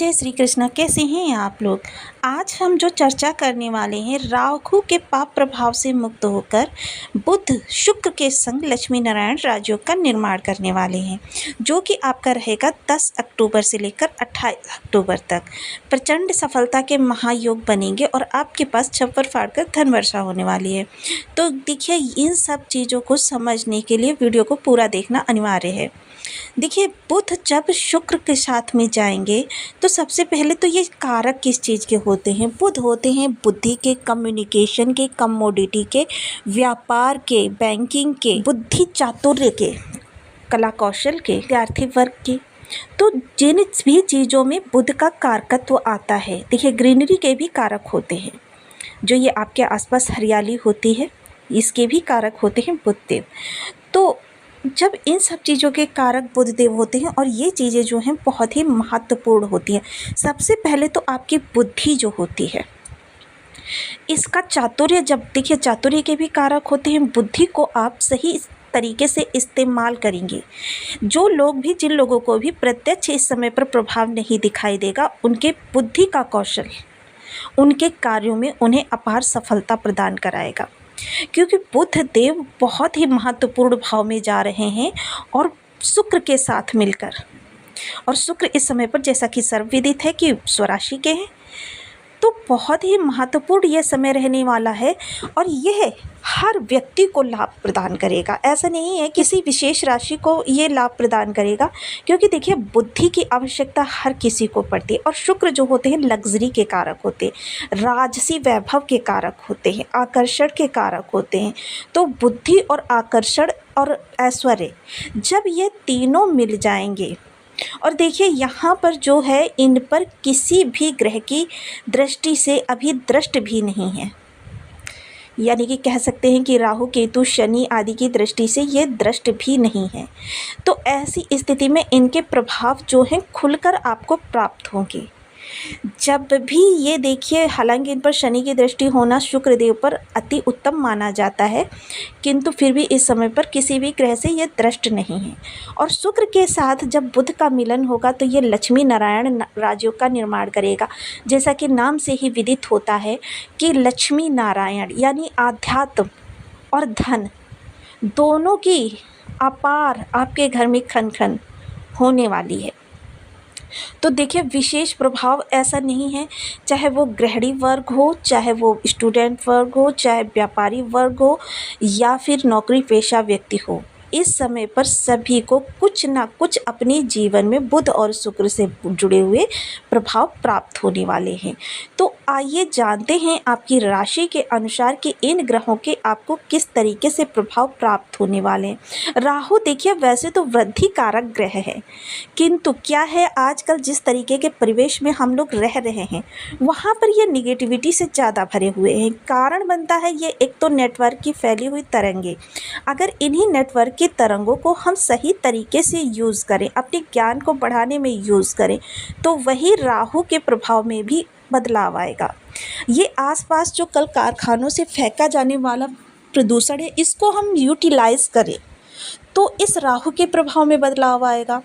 जय श्री कृष्ण। कैसे हैं आप लोग। आज हम जो चर्चा करने वाले हैं, राहु के पाप प्रभाव से मुक्त होकर बुध शुक्र के संग लक्ष्मी नारायण राजयोग का निर्माण करने वाले हैं, जो कि आपका रहेगा 10 अक्टूबर से लेकर 28 अक्टूबर तक। प्रचंड सफलता के महायोग बनेंगे और आपके पास छप्पर फाड़कर धन वर्षा होने वाली है। तो देखिए, इन सब चीज़ों को समझने के लिए वीडियो को पूरा देखना अनिवार्य है। देखिए, बुध जब शुक्र के साथ में जाएंगे तो सबसे पहले तो ये कारक किस चीज़ के होते हैं। बुध होते हैं बुद्धि के, कम्युनिकेशन के, कमोडिटी के, व्यापार के, बैंकिंग के, बुद्धि चातुर्य के, कला कौशल के, विद्यार्थी वर्ग के। तो जिन भी चीज़ों में बुध का कारकत्व आता है, देखिए ग्रीनरी के भी कारक होते हैं। जो ये आपके आसपास हरियाली होती है, इसके भी कारक होते हैं बुध देव। तो जब इन सब चीज़ों के कारक बुध देव होते हैं और ये चीज़ें जो हैं बहुत ही महत्वपूर्ण होती हैं। सबसे पहले तो आपकी बुद्धि जो होती है, इसका चातुर्य, जब देखिए चातुर्य के भी कारक होते हैं। बुद्धि को आप सही तरीके से इस्तेमाल करेंगे। जो लोग भी, जिन लोगों को भी प्रत्यक्ष इस समय पर प्रभाव नहीं दिखाई देगा, उनके बुद्धि का कौशल उनके कार्यों में उन्हें अपार सफलता प्रदान कराएगा, क्योंकि बुध देव बहुत ही महत्वपूर्ण भाव में जा रहे हैं और शुक्र के साथ मिलकर। और शुक्र इस समय पर, जैसा कि सर्वविदित है कि स्वराशि के हैं, तो बहुत ही महत्वपूर्ण यह समय रहने वाला है। और यह हर व्यक्ति को लाभ प्रदान करेगा। ऐसा नहीं है किसी विशेष राशि को ये लाभ प्रदान करेगा, क्योंकि देखिए बुद्धि की आवश्यकता हर किसी को पड़ती है। और शुक्र जो होते हैं लग्जरी के कारक होते हैं, राजसी वैभव के कारक होते हैं, आकर्षण के कारक होते हैं। तो बुद्धि और आकर्षण और ऐश्वर्य, जब ये तीनों मिल जाएंगे, और देखिए यहाँ पर जो है, इन पर किसी भी ग्रह की दृष्टि से अभी दृष्ट भी नहीं है। यानी कि कह सकते हैं कि राहु केतु शनि आदि की दृष्टि से ये दृष्ट भी नहीं है। तो ऐसी स्थिति में इनके प्रभाव जो हैं खुलकर आपको प्राप्त होंगे। जब भी ये देखिए, हालांकि इन पर शनि की दृष्टि होना शुक्र देव पर अति उत्तम माना जाता है, किंतु फिर भी इस समय पर किसी भी ग्रह से ये दृष्ट नहीं है। और शुक्र के साथ जब बुध का मिलन होगा तो ये लक्ष्मी नारायण राजयोग का निर्माण करेगा। जैसा कि नाम से ही विदित होता है कि लक्ष्मी नारायण यानी आध्यात्म और धन दोनों की अपार आपके घर में खन खन होने वाली है। तो देखिए, विशेष प्रभाव ऐसा नहीं है, चाहे वो गृहिणी वर्ग हो, चाहे वो स्टूडेंट वर्ग हो, चाहे व्यापारी वर्ग हो, या फिर नौकरी पेशा व्यक्ति हो। इस समय पर सभी को कुछ ना कुछ अपने जीवन में बुध और शुक्र से जुड़े हुए प्रभाव प्राप्त होने वाले हैं। तो आइए जानते हैं आपकी राशि के अनुसार कि इन ग्रहों के आपको किस तरीके से प्रभाव प्राप्त होने वाले हैं। राहु देखिए वैसे तो वृद्धि कारक ग्रह है, किंतु क्या है, आजकल जिस तरीके के परिवेश में हम लोग रह रहे हैं, वहाँ पर ये निगेटिविटी से ज़्यादा भरे हुए हैं। कारण बनता है ये एक तो नेटवर्क की फैली हुई तरंगे। अगर इन्हीं नेटवर्क की तरंगों को हम सही तरीके से यूज़ करें, अपने ज्ञान को बढ़ाने में यूज़ करें, तो वही राहु के प्रभाव में भी बदलाव आएगा। ये आसपास जो कल कारखानों से फेंका जाने वाला प्रदूषण है, इसको हम यूटिलाइज करें तो इस राहु के प्रभाव में बदलाव आएगा।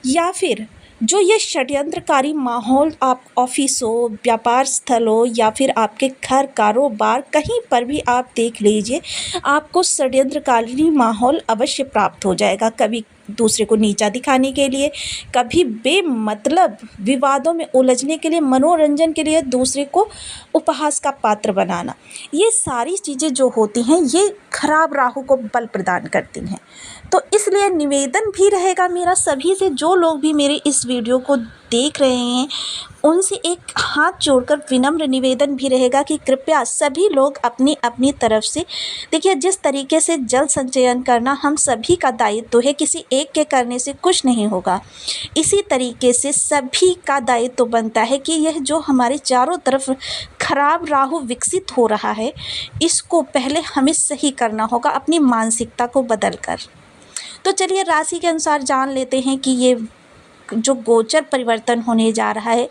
या फिर जो ये षड्यंत्रकारी माहौल, आप ऑफिस हो, व्यापार स्थल हो, या फिर आपके घर, कारोबार, कहीं पर भी आप देख लीजिए, आपको षड्यंत्रकारी माहौल अवश्य प्राप्त हो जाएगा। कभी दूसरे को नीचा दिखाने के लिए, कभी बेमतलब विवादों में उलझने के लिए, मनोरंजन के लिए दूसरे को उपहास का पात्र बनाना, ये सारी चीज़ें जो होती हैं ये खराब राहु को बल प्रदान करती हैं। तो इसलिए निवेदन भी रहेगा मेरा सभी से, जो लोग भी मेरे इस वीडियो को देख रहे हैं, उनसे एक हाथ जोड़कर विनम्र निवेदन भी रहेगा कि कृपया सभी लोग अपनी अपनी तरफ से, देखिए जिस तरीके से जल संचयन करना हम सभी का दायित्व है, किसी एक के करने से कुछ नहीं होगा, इसी तरीके से सभी का दायित्व बनता है कि यह जो हमारे चारों तरफ खराब राहु विकसित हो रहा है, इसको पहले हमें सही करना होगा अपनी मानसिकता को बदल कर। तो चलिए राशि के अनुसार जान लेते हैं कि ये जो गोचर परिवर्तन होने जा रहा है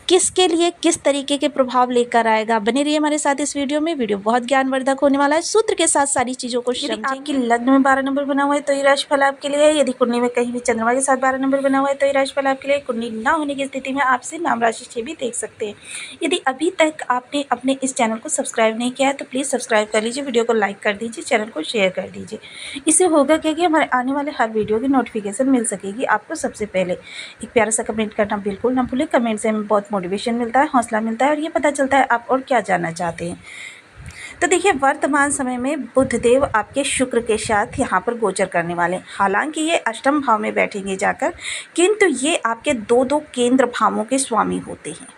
किसके लिए किस तरीके के प्रभाव लेकर आएगा। बने रहिए हमारे साथ इस वीडियो में। वीडियो बहुत ज्ञानवर्धक होने वाला है। सूत्र के साथ सारी चीज़ों को समझेंगे। आपकी लग्न में 12 नंबर बना हुआ है तो ये राशिफल आपके लिए है। यदि कुंडली में कहीं भी चंद्रमा के साथ 12 नंबर बना हुआ है तो ये राशिफल आपके लिए। कुंडली ना होने की स्थिति में आपसे नाम राशि से भी देख सकते हैं। यदि अभी तक आपने अपने इस चैनल को सब्सक्राइब नहीं किया है तो प्लीज़ सब्सक्राइब कर लीजिए, वीडियो को लाइक कर दीजिए, चैनल को शेयर कर दीजिए। इससे होगा क्या कि हमारे आने वाले हर वीडियो की नोटिफिकेशन मिल सकेगी आपको सबसे पहले। एक प्यारा सा कमेंट करना बिल्कुल ना भूलें। कमेंट से हमें बहुत मोटिवेशन मिलता है, हौसला मिलता है और ये पता चलता है आप और क्या जानना चाहते हैं। तो देखिए, वर्तमान समय में बुध देव आपके शुक्र के साथ यहाँ पर गोचर करने वाले हैं। हालांकि ये अष्टम भाव में बैठेंगे जाकर, किंतु ये आपके दो केंद्र भावों के स्वामी होते हैं।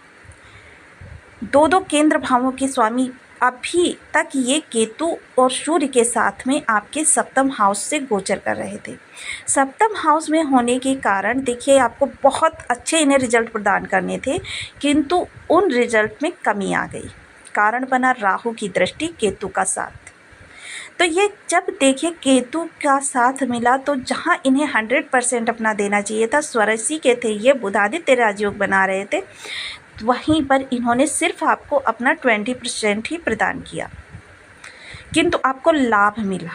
दो केंद्र भावों के स्वामी अभी तक ये केतु और सूर्य के साथ में आपके सप्तम हाउस से गोचर कर रहे थे। सप्तम हाउस में होने के कारण देखिए आपको बहुत अच्छे इन्हें रिजल्ट प्रदान करने थे, किंतु उन रिजल्ट में कमी आ गई। कारण बना राहु की दृष्टि, केतु का साथ। तो ये जब देखिए केतु का साथ मिला तो जहाँ इन्हें 100% अपना देना चाहिए था, स्वरसी के थे ये, बुधादित्य राजयोग बना रहे थे, वहीं पर इन्होंने सिर्फ आपको अपना 20% ही प्रदान किया, किंतु आपको लाभ मिला।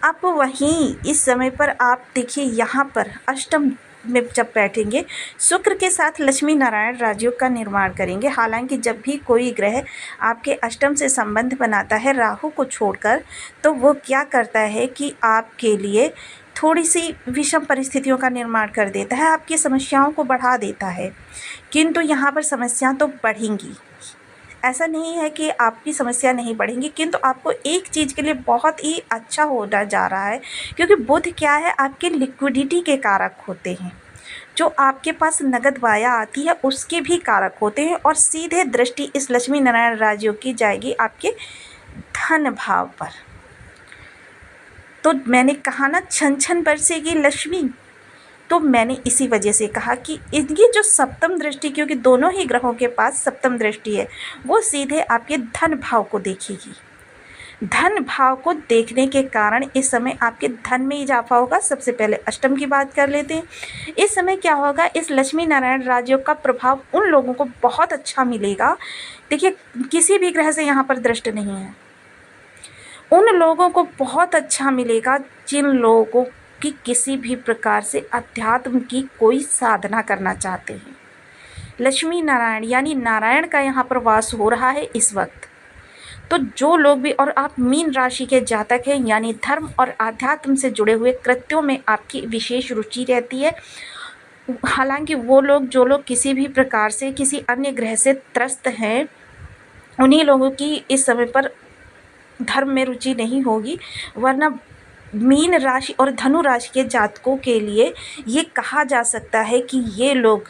अब वहीं इस समय पर आप देखिए यहाँ पर अष्टम में जब बैठेंगे, शुक्र के साथ लक्ष्मी नारायण राजयोग का निर्माण करेंगे। हालांकि जब भी कोई ग्रह आपके अष्टम से संबंध बनाता है राहु को छोड़कर, तो वो क्या करता है कि आपके लिए थोड़ी सी विषम परिस्थितियों का निर्माण कर देता है, आपकी समस्याओं को बढ़ा देता है। किंतु यहाँ पर समस्याएं तो बढ़ेंगी, ऐसा नहीं है कि आपकी समस्या नहीं बढ़ेंगी, किंतु आपको एक चीज़ के लिए बहुत ही अच्छा होना जा रहा है, क्योंकि बुध क्या है, आपके लिक्विडिटी के कारक होते हैं। जो आपके पास नगद वाया आती है उसके भी कारक होते हैं, और सीधे दृष्टि इस लक्ष्मी नारायण राजयोग की जाएगी आपके धन भाव पर। तो मैंने कहा ना, छन छन बरसेगी लक्ष्मी, तो मैंने इसी वजह से कहा कि इनकी जो सप्तम दृष्टि, क्योंकि दोनों ही ग्रहों के पास सप्तम दृष्टि है, वो सीधे आपके धन भाव को देखेगी। धन भाव को देखने के कारण इस समय आपके धन में इजाफा होगा। सबसे पहले अष्टम की बात कर लेते हैं। इस समय क्या होगा, इस लक्ष्मी नारायण राजयोग का प्रभाव उन लोगों को बहुत अच्छा मिलेगा। देखिए, किसी भी ग्रह से यहाँ पर दृष्टि नहीं है, उन लोगों को बहुत अच्छा मिलेगा जिन लोगों कि किसी भी प्रकार से अध्यात्म की कोई साधना करना चाहते हैं। लक्ष्मी नारायण यानी नारायण का यहाँ पर वास हो रहा है इस वक्त। तो जो लोग भी, और आप मीन राशि के जातक हैं, यानी धर्म और अध्यात्म से जुड़े हुए कृत्यों में आपकी विशेष रुचि रहती है। हालांकि वो लोग, जो लोग किसी भी प्रकार से किसी अन्य ग्रह से त्रस्त हैं, उन्हीं लोगों की इस समय पर धर्म में रुचि नहीं होगी, वरना मीन राशि और धनु राशि के जातकों के लिए ये कहा जा सकता है कि ये लोग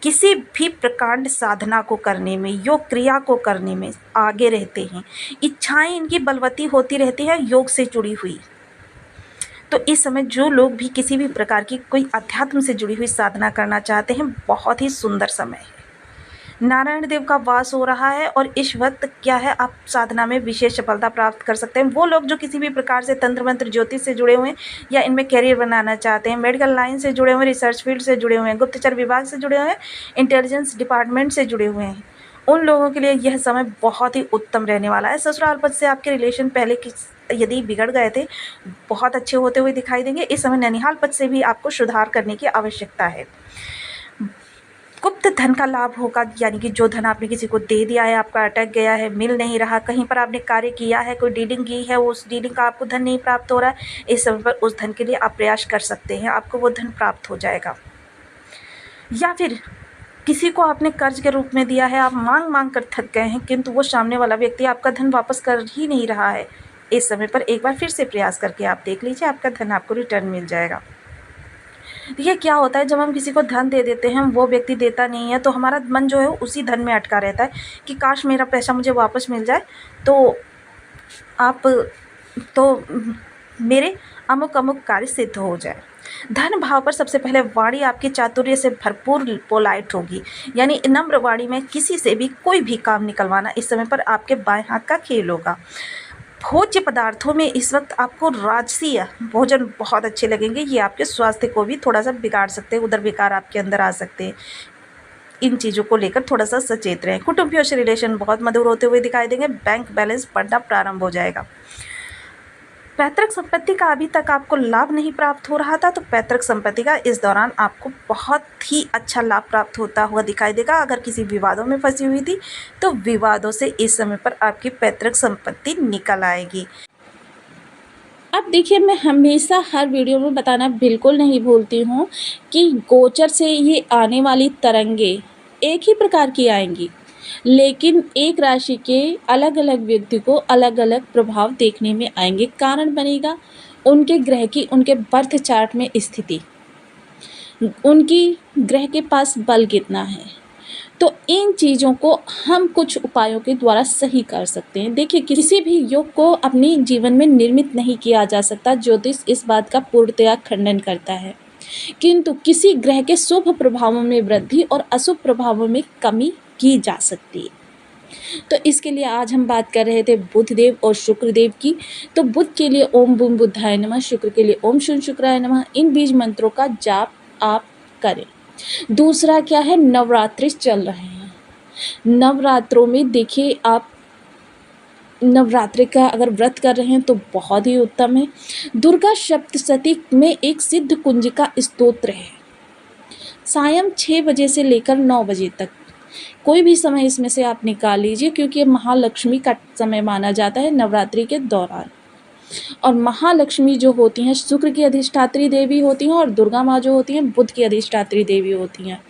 किसी भी प्रकांड साधना को करने में, योग क्रिया को करने में आगे रहते हैं। इच्छाएं इनकी बलवती होती रहती है योग से जुड़ी हुई। तो इस समय जो लोग भी किसी भी प्रकार की कोई अध्यात्म से जुड़ी हुई साधना करना चाहते हैं, बहुत ही सुंदर समय है। नारायण देव का वास हो रहा है और इस वक्त क्या है, आप साधना में विशेष सफलता प्राप्त कर सकते हैं। वो लोग जो किसी भी प्रकार से तंत्र मंत्र ज्योतिष से जुड़े हुए हैं, या इनमें करियर बनाना चाहते हैं, मेडिकल लाइन से जुड़े हुए हैं, रिसर्च फील्ड से जुड़े हुए हैं, गुप्तचर विभाग से जुड़े हुए हैं, इंटेलिजेंस डिपार्टमेंट से जुड़े हुए हैं, उन लोगों के लिए यह समय बहुत ही उत्तम रहने वाला है। ससुराल पद से आपके रिलेशन पहले की यदि बिगड़ गए थे, बहुत अच्छे होते हुए दिखाई देंगे। इस समय ननिहाल पद से भी आपको सुधार करने की आवश्यकता है। गुप्त धन का लाभ होगा, यानी कि जो धन आपने किसी को दे दिया है, आपका अटक गया है, मिल नहीं रहा, कहीं पर आपने कार्य किया है, कोई डीलिंग की है, उस डीलिंग का आपको धन नहीं प्राप्त हो रहा है, इस समय पर उस धन के लिए आप प्रयास कर सकते हैं, आपको वो धन प्राप्त हो जाएगा। या फिर किसी को आपने कर्ज के रूप में दिया है, आप मांग मांग कर थक गए हैं, किंतु वो सामने वाला व्यक्ति आपका धन वापस कर ही नहीं रहा है, इस समय पर एक बार फिर से प्रयास करके आप देख लीजिए, आपका धन आपको रिटर्न मिल जाएगा। ये क्या होता है, जब हम किसी को धन दे देते हैं, वो व्यक्ति देता नहीं है, तो हमारा मन जो है उसी धन में अटका रहता है कि काश मेरा पैसा मुझे वापस मिल जाए, तो मेरे अमुक अमुक कार्य सिद्ध हो जाए। धन भाव पर सबसे पहले वाणी आपकी चातुर्य से भरपूर पोलाइट होगी, यानी नम्र वाणी में किसी से भी कोई भी काम निकलवाना इस समय पर आपके बाएं हाथ का खेल होगा। भोज्य पदार्थों में इस वक्त आपको राजसीय भोजन बहुत अच्छे लगेंगे, ये आपके स्वास्थ्य को भी थोड़ा सा बिगाड़ सकते हैं, उधर विकार आपके अंदर आ सकते हैं। इन चीज़ों को लेकर थोड़ा सा सचेत रहें। कुटुंबियों से रिलेशन बहुत मधुर होते हुए दिखाई देंगे। बैंक बैलेंस बढ़ना प्रारंभ हो जाएगा। पैतृक संपत्ति का अभी तक आपको लाभ नहीं प्राप्त हो रहा था, तो पैतृक संपत्ति का इस दौरान आपको बहुत ही अच्छा लाभ प्राप्त होता हुआ दिखाई देगा। अगर किसी विवादों में फंसी हुई थी तो विवादों से इस समय पर आपकी पैतृक संपत्ति निकल आएगी। अब देखिए, मैं हमेशा हर वीडियो में बताना बिल्कुल नहीं भूलती हूँ कि गोचर से ये आने वाली तरंगे एक ही प्रकार की आएंगी, लेकिन एक राशि के अलग अलग व्यक्ति को अलग अलग प्रभाव देखने में आएंगे। कारण बनेगा उनके ग्रह की, उनके बर्थ चार्ट में स्थिति, उनकी ग्रह के पास बल कितना है। तो इन चीज़ों को हम कुछ उपायों के द्वारा सही कर सकते हैं। देखिए, किसी भी योग को अपने जीवन में निर्मित नहीं किया जा सकता। ज्योतिष इस बात का पूर्णतया खंडन करता है, किंतु किसी ग्रह के शुभ प्रभावों में वृद्धि और अशुभ प्रभावों में कमी की जा सकती है। तो इसके लिए आज हम बात कर रहे थे बुध देव और शुक्र देव की। तो बुध के लिए ओम बूम बुद्धाय नमः, शुक्र के लिए ओम शुन शुक्राय नमः। इन बीज मंत्रों का जाप आप करें। दूसरा क्या है, नवरात्रि चल रहे हैं। नवरात्रों में देखिए, आप नवरात्रि का अगर व्रत कर रहे हैं तो बहुत ही उत्तम है। दुर्गा सप्तशती में एक सिद्ध कुंजिका स्तोत्र है। सायं 6 बजे से लेकर 9 बजे तक कोई भी समय इसमें से आप निकाल लीजिए, क्योंकि ये महालक्ष्मी का समय माना जाता है नवरात्रि के दौरान। और महालक्ष्मी जो होती हैं शुक्र की अधिष्ठात्री देवी होती हैं, और दुर्गा माँ जो होती हैं बुध की अधिष्ठात्री देवी होती हैं।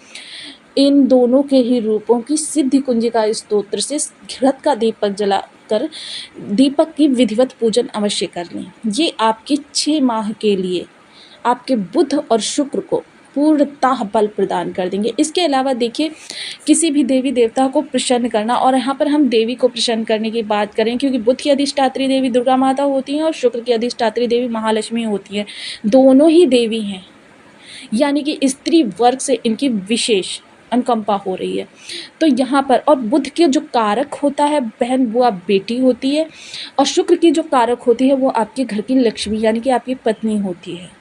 इन दोनों के ही रूपों की सिद्धि कुंजिका स्तोत्र से घृत का दीपक जलाकर दीपक की विधिवत पूजन अवश्य कर लें। ये आपके 6 माह के लिए आपके बुध और शुक्र को पूर्णतः बल प्रदान कर देंगे। इसके अलावा देखिए, किसी भी देवी देवता को प्रसन्न करना, और यहाँ पर हम देवी को प्रसन्न करने की बात करें, क्योंकि बुध की अधिष्ठात्री देवी दुर्गा माता होती हैं और शुक्र की अधिष्ठात्री देवी महालक्ष्मी होती हैं। दोनों ही देवी हैं, यानी कि स्त्री वर्ग से इनकी विशेष अनुकंपा हो रही है। तो यहाँ पर, और बुध के जो कारक होता है बहन, वो आप बेटी होती है, और शुक्र की जो कारक होती है वो आपके घर की लक्ष्मी यानी कि आपकी पत्नी होती है।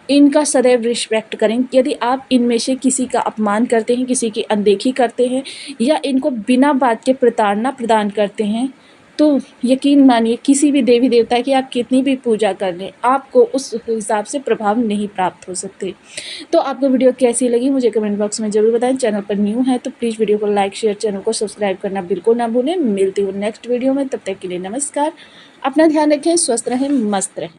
इनका सदैव रिस्पेक्ट करें। यदि आप इनमें से किसी का अपमान करते हैं, किसी की अनदेखी करते हैं, या इनको बिना बात के प्रताड़ना प्रदान करते हैं, तो यकीन मानिए किसी भी देवी देवता की आप कितनी भी पूजा कर लें, आपको उस हिसाब से प्रभाव नहीं प्राप्त हो सकते। तो आपको वीडियो कैसी लगी मुझे कमेंट बॉक्स में ज़रूर बताएं। चैनल पर न्यू है तो प्लीज़ वीडियो को लाइक शेयर, चैनल को सब्सक्राइब करना बिल्कुल ना भूलें। मिलती हूँ नेक्स्ट वीडियो में, तब तक के लिए नमस्कार। अपना ध्यान रखें, स्वस्थ रहें, मस्त रहें।